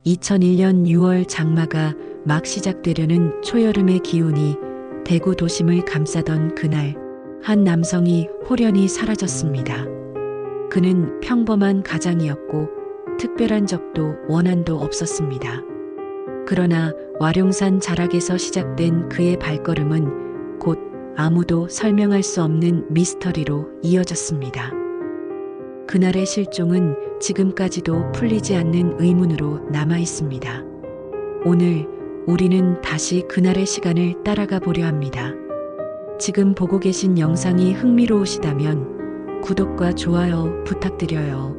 2001년 6월 장마가 막 시작되려는 초여름의 기운이 대구 도심을 감싸던 그날, 한 남성이 홀연히 사라졌습니다. 그는 평범한 가장이었고 특별한 적도 원한도 없었습니다. 그러나 와룡산 자락에서 시작된 그의 발걸음은 곧 아무도 설명할 수 없는 미스터리로 이어졌습니다. 그날의 실종은 지금까지도 풀리지 않는 의문으로 남아 있습니다. 오늘 우리는 다시 그날의 시간을 따라가 보려 합니다. 지금 보고 계신 영상이 흥미로우시다면 구독과 좋아요 부탁드려요.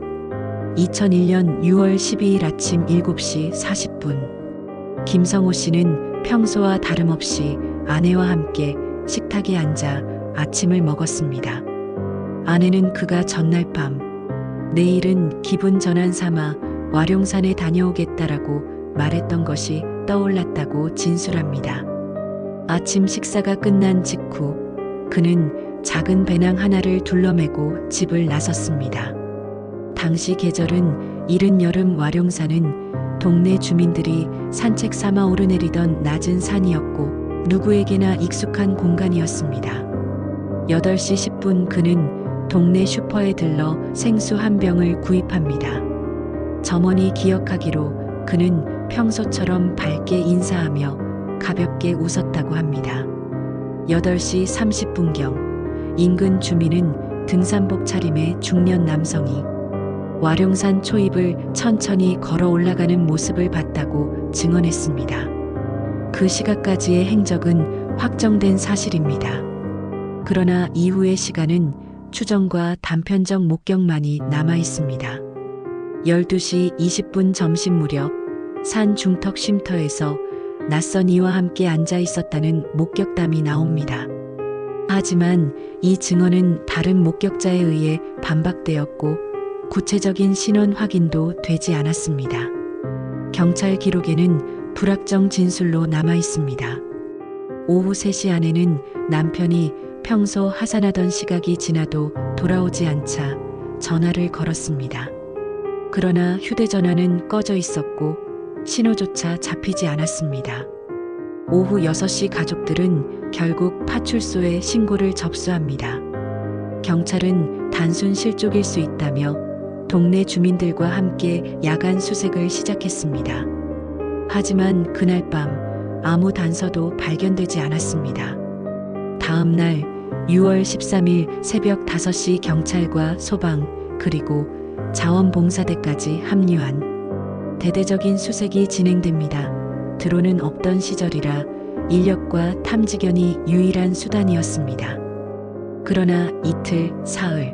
2001년 6월 12일 아침 7시 40분. 김성호 씨는 평소와 다름없이 아내와 함께 식탁에 앉아 아침을 먹었습니다. 아내는 그가 전날 밤 내일은 기분 전환 삼아 와룡산에 다녀오겠다라고 말했던 것이 떠올랐다고 진술합니다. 아침 식사가 끝난 직후 그는 작은 배낭 하나를 둘러매고 집을 나섰습니다. 당시 계절은 이른 여름 와룡산은 동네 주민들이 산책 삼아 오르내리던 낮은 산이었고 누구에게나 익숙한 공간이었습니다. 8시 10분 그는 동네 슈퍼에 들러 생수 한 병을 구입합니다. 점원이 기억하기로 그는 평소처럼 밝게 인사하며 가볍게 웃었다고 합니다. 8시 30분경 인근 주민은 등산복 차림의 중년 남성이 와룡산 초입을 천천히 걸어 올라가는 모습을 봤다고 증언했습니다. 그 시각까지의 행적은 확정된 사실입니다. 그러나 이후의 시간은 추정과 단편적 목격만이 남아 있습니다. 12시 20분 점심 무렵 산 중턱 쉼터에서 낯선 이와 함께 앉아 있었다는 목격담이 나옵니다. 하지만 이 증언은 다른 목격자에 의해 반박되었고 구체적인 신원 확인도 되지 않았습니다. 경찰 기록에는 불확정 진술로 남아 있습니다. 오후 3시 아내는 남편이 평소 하산하던 시각이 지나도 돌아오지 않자 전화를 걸었습니다. 그러나 휴대전화는 꺼져 있었고 신호조차 잡히지 않았습니다. 오후 6시 가족들은 결국 파출소에 신고를 접수합니다. 경찰은 단순 실족일 수 있다며 동네 주민들과 함께 야간 수색을 시작했습니다. 하지만 그날 밤 아무 단서도 발견되지 않았습니다. 다음 날 6월 13일 새벽 5시 경찰과 소방 그리고 자원봉사대까지 합류한 대대적인 수색이 진행됩니다. 드론은 없던 시절이라 인력과 탐지견이 유일한 수단이었습니다. 그러나 이틀, 사흘,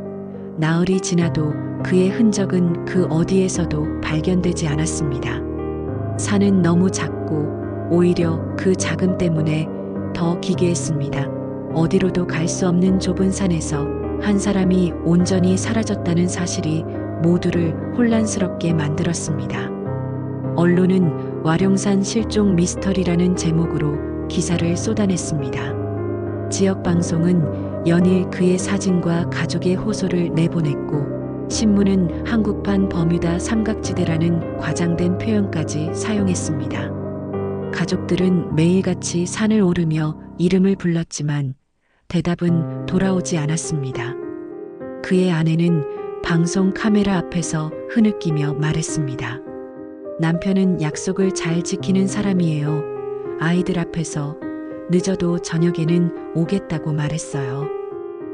나흘이 지나도 그의 흔적은 그 어디에서도 발견되지 않았습니다. 산은 너무 작고 오히려 그 작음 때문에 더 기괴했습니다. 어디로도 갈 수 없는 좁은 산에서 한 사람이 온전히 사라졌다는 사실이 모두를 혼란스럽게 만들었습니다. 언론은 와룡산 실종 미스터리라는 제목으로 기사를 쏟아냈습니다. 지역 방송은 연일 그의 사진과 가족의 호소를 내보냈고 신문은 한국판 버뮤다 삼각지대라는 과장된 표현까지 사용했습니다. 가족들은 매일같이 산을 오르며 이름을 불렀지만 대답은 돌아오지 않았습니다. 그의 아내는 방송 카메라 앞에서 흐느끼며 말했습니다. 남편은 약속을 잘 지키는 사람이에요. 아이들 앞에서 늦어도 저녁에는 오겠다고 말했어요.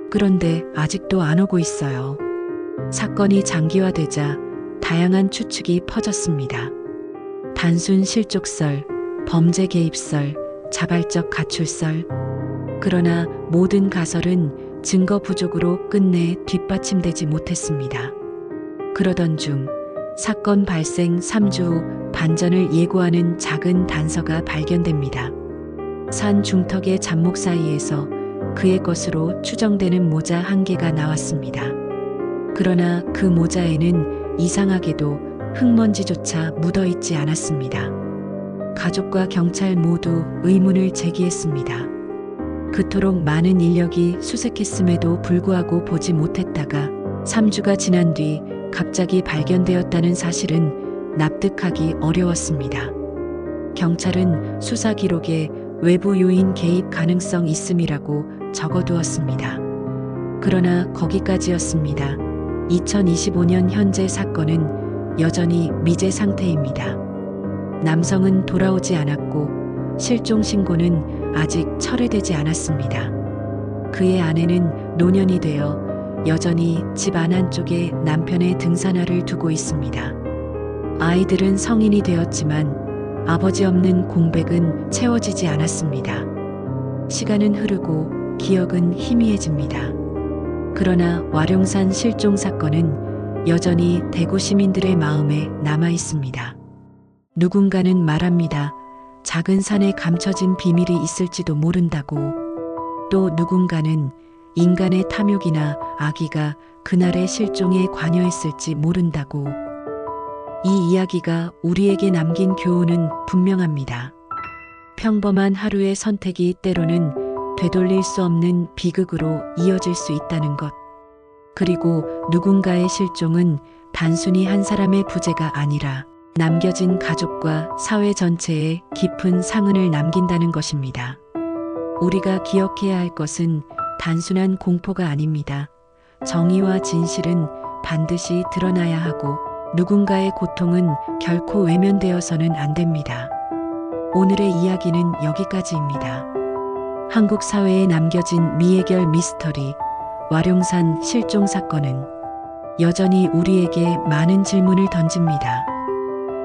그런데 아직도 안 오고 있어요. 사건이 장기화되자 다양한 추측이 퍼졌습니다. 단순 실족설, 범죄 개입설, 자발적 가출설. 그러나 모든 가설은 증거 부족으로 끝내 뒷받침되지 못했습니다. 그러던 중 사건 발생 3주 후 반전을 예고하는 작은 단서가 발견됩니다. 산 중턱의 잡목 사이에서 그의 것으로 추정되는 모자 한 개가 나왔습니다. 그러나 그 모자에는 이상하게도 흙먼지조차 묻어있지 않았습니다. 가족과 경찰 모두 의문을 제기했습니다. 그토록 많은 인력이 수색했음에도 불구하고 보지 못했다가 3주가 지난 뒤 갑자기 발견되었다는 사실은 납득하기 어려웠습니다. 경찰은 수사 기록에 외부 요인 개입 가능성 있음이라고 적어두었습니다. 그러나 거기까지였습니다. 2025년 현재 사건은 여전히 미제 상태입니다. 남성은 돌아오지 않았고 실종 신고는 아직 철회되지 않았습니다. 그의 아내는 노년이 되어 여전히 집 안쪽에 남편의 등산화를 두고 있습니다. 아이들은 성인이 되었지만 아버지 없는 공백은 채워지지 않았습니다. 시간은 흐르고 기억은 희미해집니다. 그러나 와룡산 실종 사건은 여전히 대구 시민들의 마음에 남아 있습니다. 누군가는 말합니다. 작은 산에 감춰진 비밀이 있을지도 모른다고. 또 누군가는 인간의 탐욕이나 악의가 그날의 실종에 관여했을지 모른다고. 이 이야기가 우리에게 남긴 교훈은 분명합니다. 평범한 하루의 선택이 때로는 되돌릴 수 없는 비극으로 이어질 수 있다는 것. 그리고 누군가의 실종은 단순히 한 사람의 부재가 아니라 남겨진 가족과 사회 전체에 깊은 상흔을 남긴다는 것입니다. 우리가 기억해야 할 것은 단순한 공포가 아닙니다. 정의와 진실은 반드시 드러나야 하고 누군가의 고통은 결코 외면되어서는 안 됩니다. 오늘의 이야기는 여기까지입니다. 한국 사회에 남겨진 미해결 미스터리, 와룡산 실종 사건은 여전히 우리에게 많은 질문을 던집니다.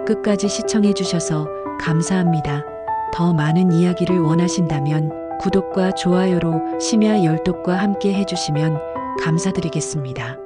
끝까지 시청해 주셔서 감사합니다. 더 많은 이야기를 원하신다면 구독과 좋아요로 심야 열독과 함께 해주시면 감사드리겠습니다.